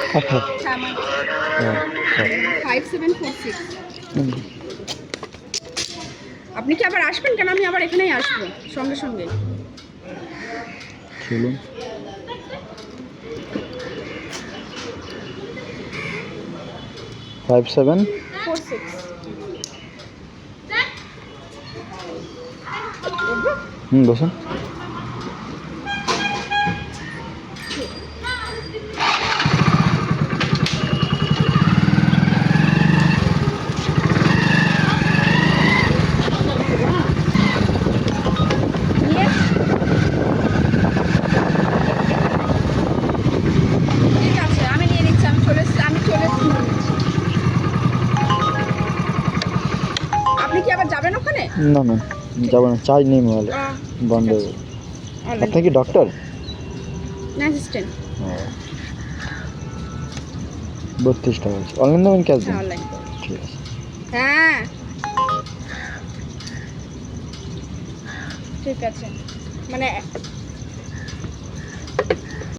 5746। আপনি কি আবার আসবেন? কেন আমি আবার এখানেই আসবো সঙ্গে সঙ্গে। চলুন। Five seven 46। বসুন। ঠিক আছে, আমি নিয়ে নিচ্ছি। আমি চলে এসেছি। আপনি কি আবার যাবেন ওখানে? না না যাবো না, চার্জ নেই মোবাইলে, বন্ধ। আপনি কি ডক্টর? অ্যাসিস্ট্যান্ট। 32 টাকা আছে। অনলাইন দেবেন ক্যাশ দেন? অনলাইন। ঠিক আছে। হ্যাঁ ঠিক আছে। মানে